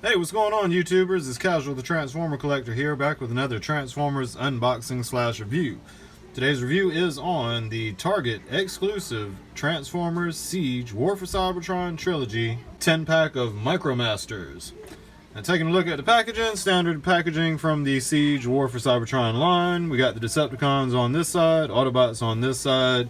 Hey, what's going on, YouTubers? It's Casual the Transformer Collector here, back with another Transformers unboxing / review. Today's review is on the Target exclusive Transformers Siege War for Cybertron Trilogy 10-pack of Micromasters. Now, taking a look at the packaging, standard packaging from the Siege War for Cybertron line. We got the Decepticons on this side, Autobots on this side,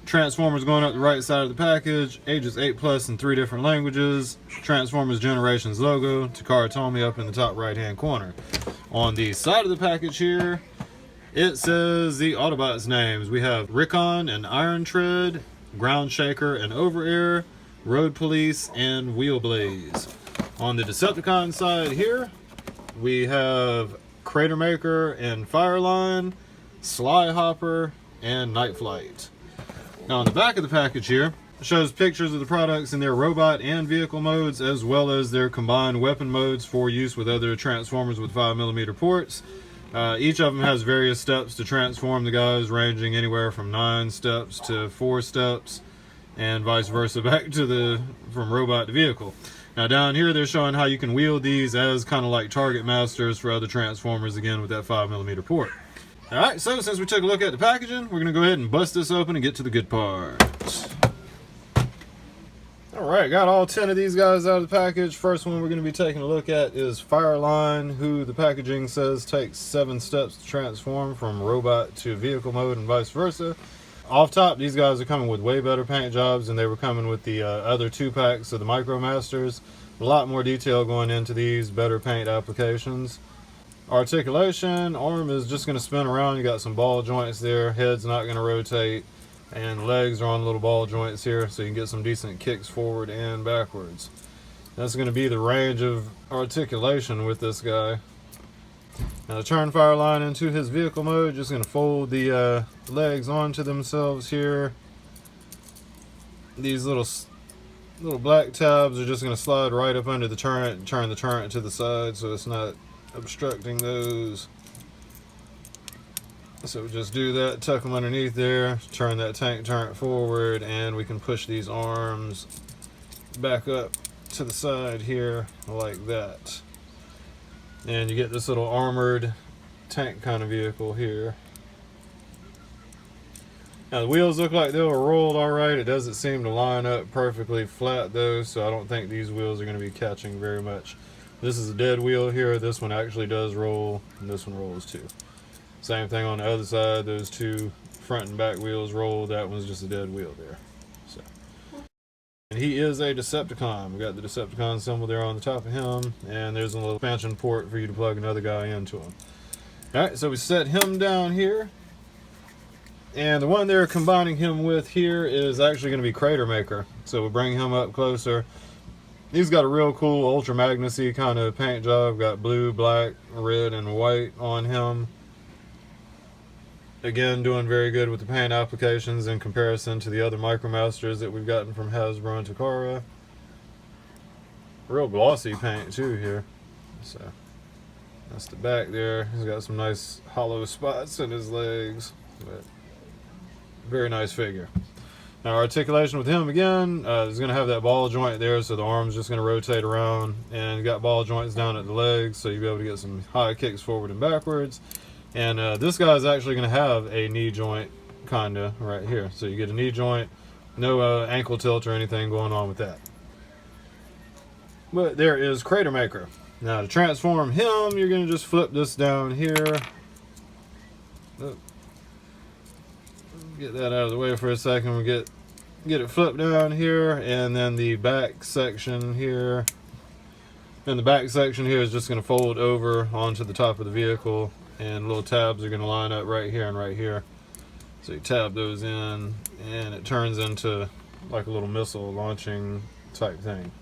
Transformers going up the right side of the package, ages 8+ in 3 different languages, Transformers Generations logo, Takara Tomy up in the top right hand corner. On the side of the package here, it says the Autobots names. We have Recon and Iron Tread, Ground Shaker and Overair, Road Police and Wheelblaze. On the Decepticon side here, we have Crater Maker and Fireline, Sly Hopper and Night Flight. Now on the back of the package here, it shows pictures of the products in their robot and vehicle modes, as well as their combined weapon modes for use with other Transformers with 5mm ports. Each of them has various steps to transform the guys, ranging anywhere from 9 steps to 4 steps, and vice versa back to from robot to vehicle. Now down here they're showing how you can wield these as kind of like Target Masters for other Transformers, again with that 5mm port. Alright, so since we took a look at the packaging, we're going to go ahead and bust this open and get to the good part. Alright, got all 10 of these guys out of the package. First one we're going to be taking a look at is Fireline, who the packaging says takes 7 steps to transform from robot to vehicle mode and vice versa. Off top, these guys are coming with way better paint jobs than they were coming with the other 2 packs of the Micromasters. A lot more detail going into these, better paint applications. Articulation, arm is just going to spin around. You got some ball joints there, head's not going to rotate, and legs are on little ball joints here, so you can get some decent kicks forward and backwards. That's going to be the range of articulation with this guy. Now to turn Fireline into his vehicle mode, just going to fold the legs onto themselves here. These little black tabs are just going to slide right up under the turret and turn the turret to the side so it's not obstructing those. So just do that, tuck them underneath there, turn that tank turret forward, and we can push these arms back up to the side here like that. And you get this little armored tank kind of vehicle here. Now the wheels look like they were rolled alright. It doesn't seem to line up perfectly flat though, so I don't think these wheels are going to be catching very much. This is a dead wheel here. This one actually does roll, and this one rolls too. Same thing on the other side. Those 2 front and back wheels roll. That one's just a dead wheel there. So, and he is a Decepticon. We got the Decepticon symbol there on the top of him, and there's a little expansion port for you to plug another guy into him. Alright, so we set him down here. And the one they're combining him with here is actually going to be Crater Maker. So we'll bring him up closer. He's got a real cool Ultra Magnus-y kind of paint job. Got blue, black, red, and white on him. Again, doing very good with the paint applications in comparison to the other Micromasters that we've gotten from Hasbro and Takara. Real glossy paint too here. So that's the back there. He's got some nice hollow spots in his legs. But very nice figure. Now articulation with him again, is going to have that ball joint there, so the arm's just going to rotate around, and got ball joints down at the legs, so you'll be able to get some high kicks forward and backwards. And this guy is actually going to have a knee joint kinda right here, so you get a knee joint, no ankle tilt or anything going on with that. But there is Crater Maker. Now to transform him, you're going to just flip this down here. Oh. Get that out of the way for a second. We'll get it flipped down here, and then the back section here. And the back section here is just going to fold over onto the top of the vehicle, and little tabs are going to line up right here and right here. So you tab those in, and it turns into like a little missile launching type thing.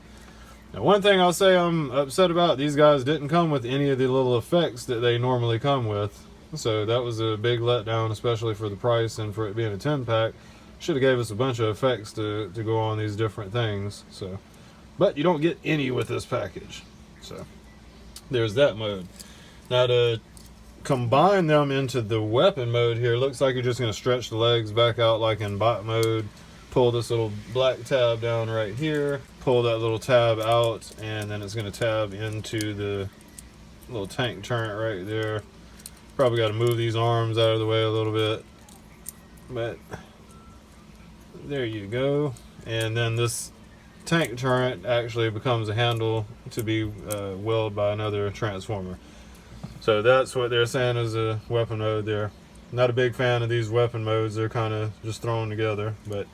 Now one thing I'll say I'm upset about, these guys didn't come with any of the little effects that they normally come with. So that was a big letdown, especially for the price and for it being a 10-pack. Should have gave us a bunch of effects to go on these different things. So, but you don't get any with this package. So there's that mode. Now to combine them into the weapon mode here, looks like you're just going to stretch the legs back out like in bot mode, pull this little black tab down right here, pull that little tab out, and then it's going to tab into the little tank turret right there. Probably got to move these arms out of the way a little bit, but there you go. And then this tank turret actually becomes a handle to be wielded by another transformer. So that's what they're saying is a weapon mode there. Not a big fan of these weapon modes. They're kind of just thrown together, but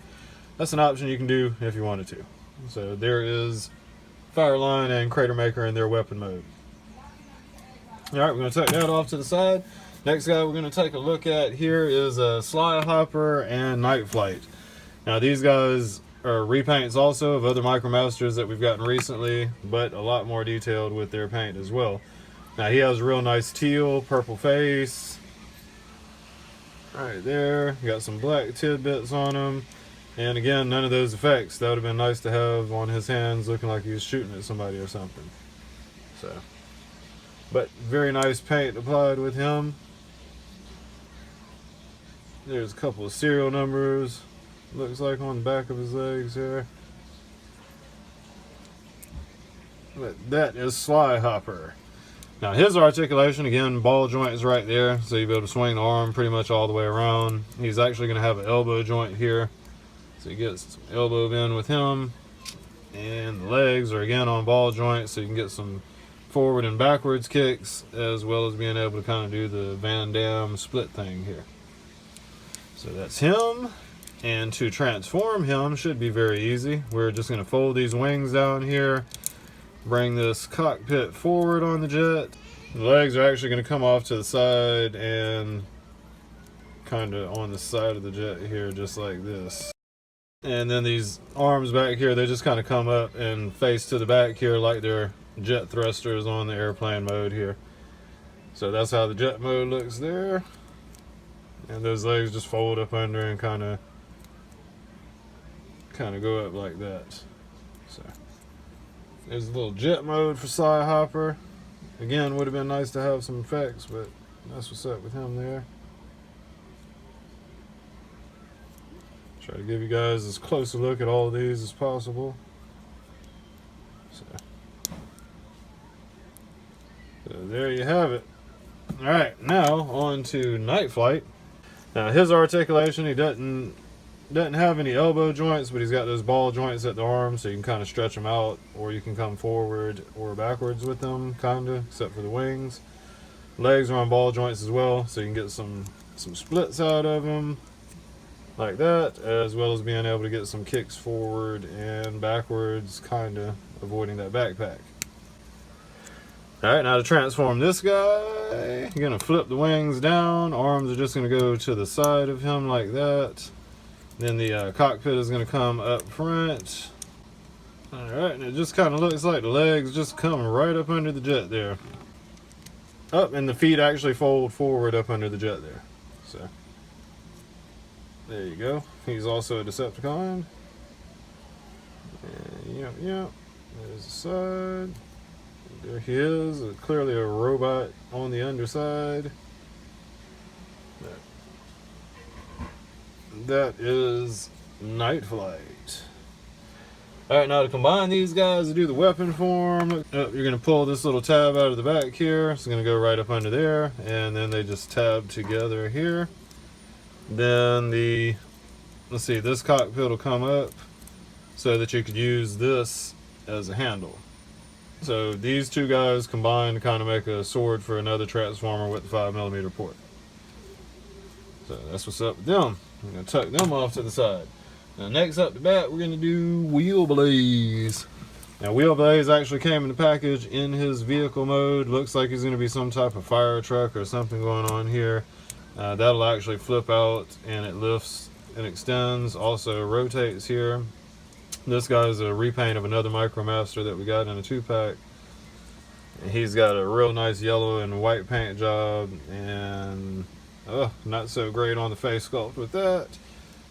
that's an option you can do if you wanted to. So there is Fireline and Crater Maker in their weapon mode. Alright, we're going to take that off to the side. Next guy we're going to take a look at here is Sly Hopper and Night Flight. Now these guys are repaints also of other Micromasters that we've gotten recently, but a lot more detailed with their paint as well. Now he has a real nice teal, purple face. Right there. Got some black tidbits on him. And again, none of those effects. That would have been nice to have on his hands looking like he was shooting at somebody or something. So, but very nice paint applied with him. There's a couple of serial numbers. Looks like on the back of his legs here. But that is Sly Hopper. Now his articulation, again, ball joint is right there, so you'll be able to swing the arm pretty much all the way around. He's actually going to have an elbow joint here, so you get some elbow bend with him. And the legs are again on ball joint, so you can get some forward and backwards kicks, as well as being able to kind of do the Van Damme split thing here. So that's him. And to transform him should be very easy. We're just going to fold these wings down here. Bring this cockpit forward on the jet. The legs are actually going to come off to the side and kind of on the side of the jet here, just like this. And then these arms back here, they just kind of come up and face to the back here like they're jet thrusters on the airplane mode here. So that's how the jet mode looks there. And those legs just fold up under and kind of go up like that. So there's a little jet mode for Sly Hopper. Again, would have been nice to have some effects, but that's what's up with him there. Try to give you guys as close a look at all of these as possible. So there you have it. Alright, now on to Night Flight. Now his articulation, he doesn't have any elbow joints, but he's got those ball joints at the arms, so you can kind of stretch them out, or you can come forward or backwards with them, kind of, except for the wings. Legs are on ball joints as well, so you can get some splits out of them, like that, as well as being able to get some kicks forward and backwards, kind of avoiding that backpack. Alright, now to transform this guy, you're going to flip the wings down, arms are just going to go to the side of him like that. Then the cockpit is going to come up front. Alright, and it just kind of looks like the legs just come right up under the jet there. Up, and the feet actually fold forward up under the jet there. So, there you go. He's also a Decepticon. And, yep. There's the side. There he is. Clearly a robot on the underside. That is Night Flight. Alright, now to combine these guys to do the weapon form, you're going to pull this little tab out of the back here. It's going to go right up under there, and then they just tab together here. Then let's see, this cockpit will come up so that you could use this as a handle. So these two guys combined to kind of make a sword for another transformer with the 5mm port. So that's what's up with them. I'm going to tuck them off to the side. Now next up the bat, we're going to do Wheel Blaze. Now Wheel Blaze actually came in the package in his vehicle mode. Looks like he's going to be some type of fire truck or something going on here. That'll actually flip out and it lifts and extends. Also rotates here. This guy's a repaint of another Micromaster that we got in a 2-pack. He's got a real nice yellow and white paint job, and not so great on the face sculpt with that.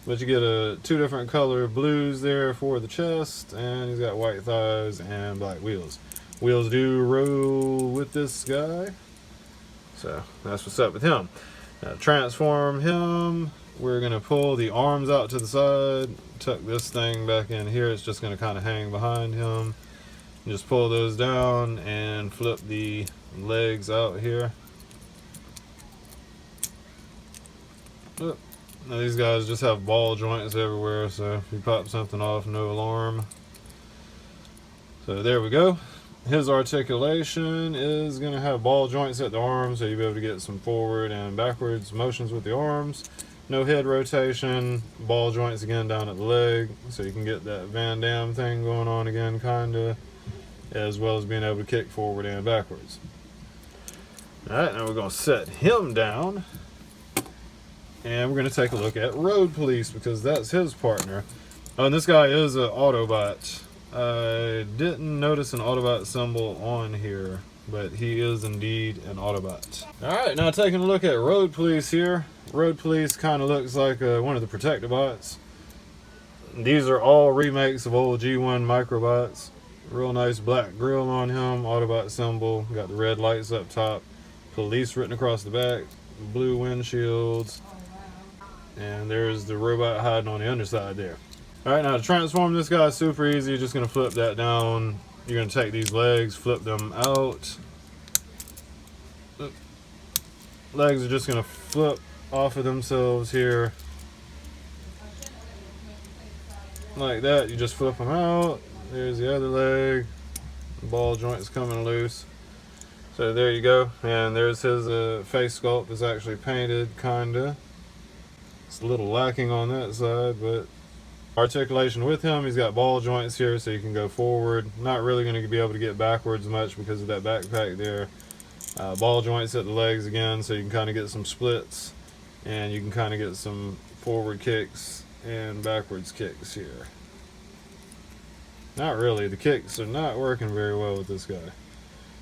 But you get two different color blues there for the chest, and he's got white thighs and black wheels. Wheels do roll with this guy. So that's what's up with him. Now transform him. we're going to pull the arms out to the side, tuck this thing back in here. It's just going to kind of hang behind him. Just pull those down and flip the legs out here. Now these guys just have ball joints everywhere, so if you pop something off, no alarm. So there we go. His articulation is going to have ball joints at the arms, so you'll be able to get some forward and backwards motions with the arms. No head rotation, ball joints again down at the leg, so you can get that Van Damme thing going on again, kinda, as well as being able to kick forward and backwards. Alright, now we're going to set him down, and we're going to take a look at Road Police, because that's his partner. Oh, and this guy is an Autobot. I didn't notice an Autobot symbol on here, but he is indeed an Autobot. Alright, now taking a look at Road Police here. Road Police kind of looks like one of the Protectobots. These are all remakes of old G1 Microbots. Real nice black grill on him, Autobot symbol, got the red lights up top, police written across the back, blue windshields, and there's the robot hiding on the underside there. Alright, now to transform this guy is super easy. You're just going to flip that down. You're going to take these legs, flip them out. Legs are just going to flip off of themselves here. Like that, you just flip them out. There's the other leg. The ball joint's coming loose. So there you go. And there's his face sculpt. It's actually painted, kinda. It's a little lacking on that side, but articulation with him, he's got ball joints here so you can go forward. Not really going to be able to get backwards much because of that backpack there. Ball joints at the legs again, so you can kind of get some splits, and you can kind of get some forward kicks and backwards kicks here. Not really, the kicks are not working very well with this guy.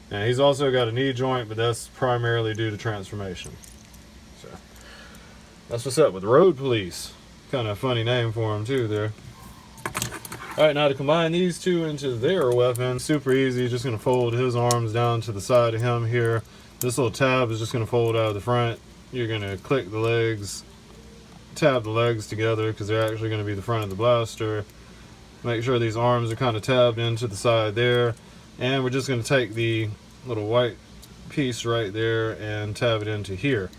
And he's also got a knee joint, but that's primarily due to transformation. So that's what's up with Road Police. Kind of a funny name for him too there. Alright, now to combine these two into their weapon, super easy. Just going to fold his arms down to the side of him here. This little tab is just going to fold out of the front. You're going to click the legs, tab the legs together because they're actually going to be the front of the blaster. Make sure these arms are kind of tabbed into the side there. And we're just going to take the little white piece right there and tab it into here.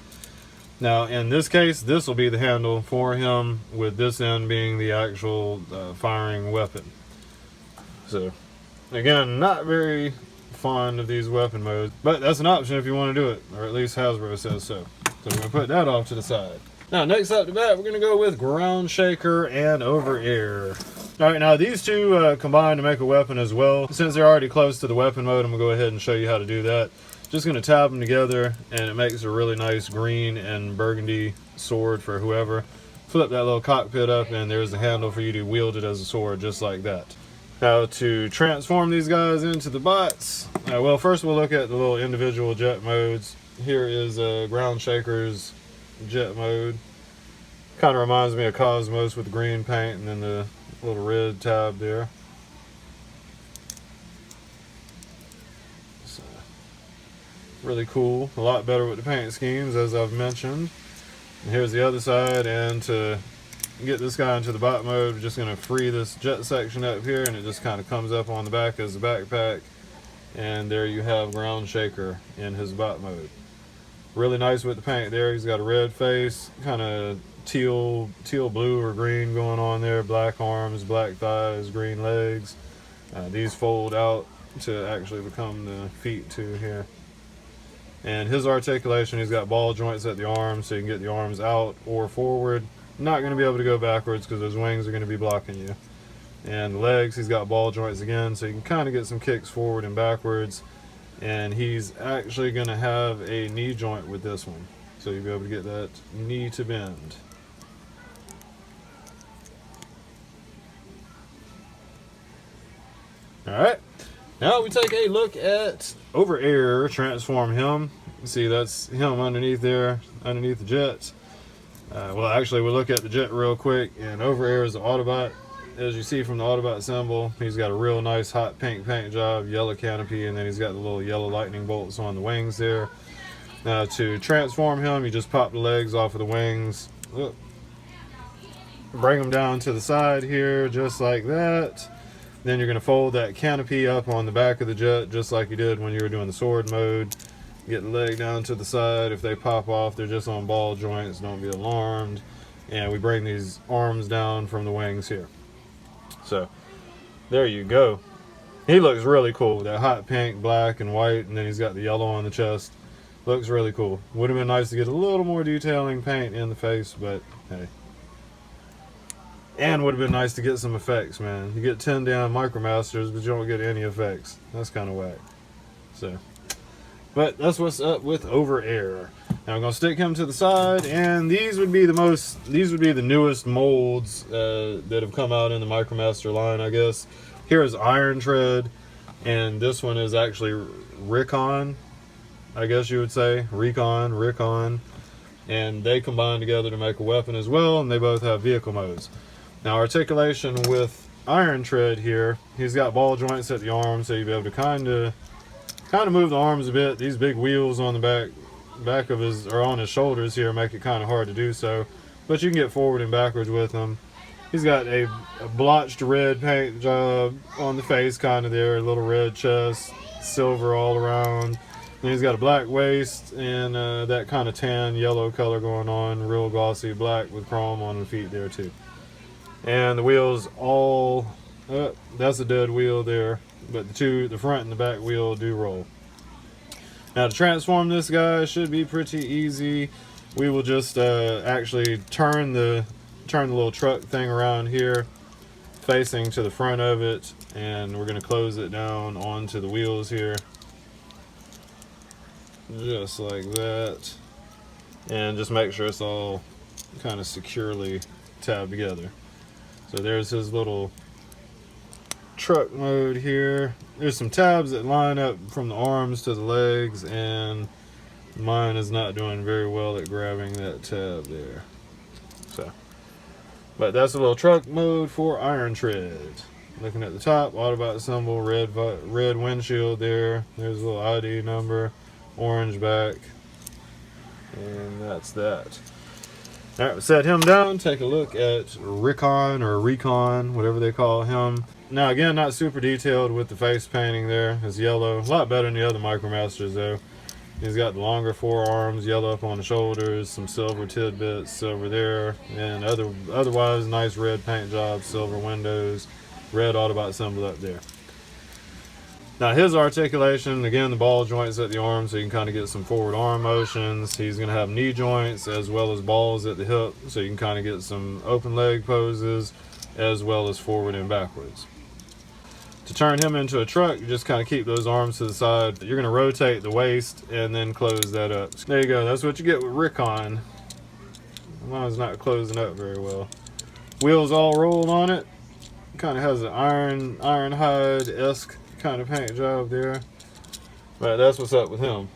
Now, in this case, this will be the handle for him, with this end being the actual firing weapon. So, again, not very fond of these weapon modes, but that's an option if you want to do it, or at least Hasbro says so. So we're going to put that off to the side. Now, next up to bat, we're going to go with Ground Shaker and Over Air. Alright, now these two combine to make a weapon as well. Since they're already close to the weapon mode, I'm going to go ahead and show you how to do that. Just going to tab them together, and it makes a really nice green and burgundy sword for whoever. Flip that little cockpit up, and there's the handle for you to wield it as a sword, just like that. Now to transform these guys into the bots, well, first we'll look at the little individual jet modes. Here is Ground Shaker's jet mode. Kind of reminds me of Cosmos with the green paint and then the little red tab there. Really cool, a lot better with the paint schemes, as I've mentioned. And here's the other side, and to get this guy into the bot mode, we're just going to free this jet section up here, and it just kind of comes up on the back as a backpack, and there you have Ground Shaker in his bot mode. Really nice with the paint there. He's got a red face, kind of teal blue or green going on there, black arms, black thighs, green legs. These fold out to actually become the feet too here. And his articulation, he's got ball joints at the arms, so you can get the arms out or forward. Not going to be able to go backwards because those wings are going to be blocking you. And the legs, he's got ball joints again, so you can kind of get some kicks forward and backwards. And he's actually going to have a knee joint with this one, so you'll be able to get that knee to bend. Alright. Now we take a look at Over Air, transform him. See, that's him underneath there, underneath the jets. Well, actually, we'll look at the jet real quick. And Over Air is the Autobot. As you see from the Autobot symbol, he's got a real nice hot pink paint job, yellow canopy, and then he's got the little yellow lightning bolts on the wings there. Now, to transform him, you just pop the legs off of the wings. bring them down to the side here just like that. Then you're going to fold that canopy up on the back of the jet just like you did when you were doing the sword mode. Get the leg down to the side. If they pop off, they're just on ball joints. Don't be alarmed. And we bring these arms down from the wings here. So there you go. He looks really cool with that hot pink, black, and white, and then he's got the yellow on the chest. Looks really cool. Would have been nice to get a little more detailing paint in the face, but hey. And would have been nice to get some effects, man. You get 10 damn Micromasters, but you don't get any effects. That's kind of whack. So, but that's what's up with Over Air. Now I'm gonna stick him to the side, and these would be the newest molds that have come out in the Micromaster line, I guess. Here is Iron Tread, and this one is actually Recon, I guess you would say. Recon. And they combine together to make a weapon as well, and they both have vehicle modes. Now articulation with Iron Tread here, he's got ball joints at the arms, so you'll be able to kind of move the arms a bit. These big wheels on the back of his, or on his shoulders here, make it kind of hard to do so, but you can get forward and backwards with him. He's got a blotched red paint job on the face, kind of there, a little red chest, silver all around. And he's got a black waist and that kind of tan yellow color going on, real glossy black with chrome on the feet there too. And the wheels all, that's a dead wheel there, but the front and the back wheel do roll. Now to transform this guy should be pretty easy. We will just actually turn the little truck thing around here facing to the front of it, and we're going to close it down onto the wheels here just like that, and just make sure it's all kind of securely tabbed together. So there's his little truck mode here. There's some tabs that line up from the arms to the legs, and mine is not doing very well at grabbing that tab there. So, but that's a little truck mode for Iron Tread. Looking at the top, Autobot symbol, red windshield there. There's a little ID number, orange back, and that's that. All right, set him down. Take a look at Recon, whatever they call him. Now again, not super detailed with the face painting there. It's yellow, a lot better than the other Micromasters though. He's got the longer forearms, yellow up on the shoulders, some silver tidbits, silver there, and otherwise nice red paint job, silver windows, red Autobot symbol up there. Now his articulation, again, the ball joints at the arm, so you can kind of get some forward arm motions. He's going to have knee joints as well as balls at the hip, so you can kind of get some open leg poses as well as forward and backwards. To turn him into a truck, you just kind of keep those arms to the side. You're going to rotate the waist and then close that up. There you go. That's what you get with Recon. Mine's not closing up very well. Wheels all rolled on it. Kind of has an iron hide-esque kind of paint job there. But that's what's up with him.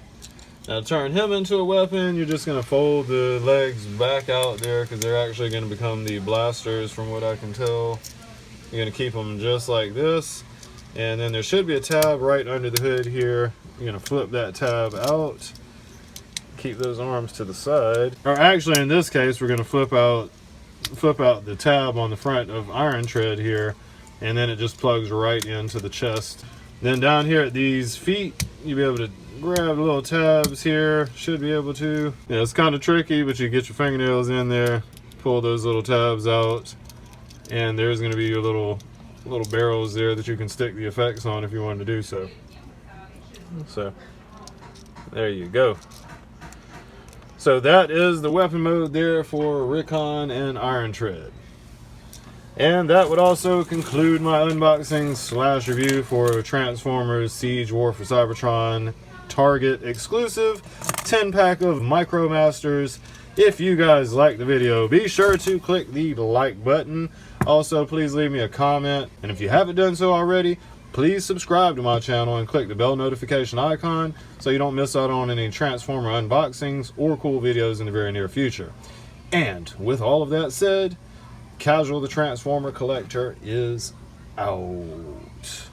Now to turn him into a weapon, you're just going to fold the legs back out there because they're actually going to become the blasters from what I can tell. You're going to keep them just like this. And then there should be a tab right under the hood here. You're going to flip that tab out. Keep those arms to the side. Or actually in this case, we're going to flip out the tab on the front of Iron Tread here. And then it just plugs right into the chest. Then down here at these feet, you'll be able to grab the little tabs here. Should be able to. Yeah, it's kind of tricky, but you get your fingernails in there, pull those little tabs out, and there's going to be your little barrels there that you can stick the effects on if you wanted to do so. So there you go. So that is the weapon mode there for Recon and Iron Tread. And that would also conclude my unboxing / review for Transformers Siege War for Cybertron Target exclusive 10-pack of Micromasters. If you guys liked the video, be sure to click the like button. Also, please leave me a comment. And if you haven't done so already, please subscribe to my channel and click the bell notification icon so you don't miss out on any Transformer unboxings or cool videos in the very near future. And with all of that said, Casual the Transformer Collector is out.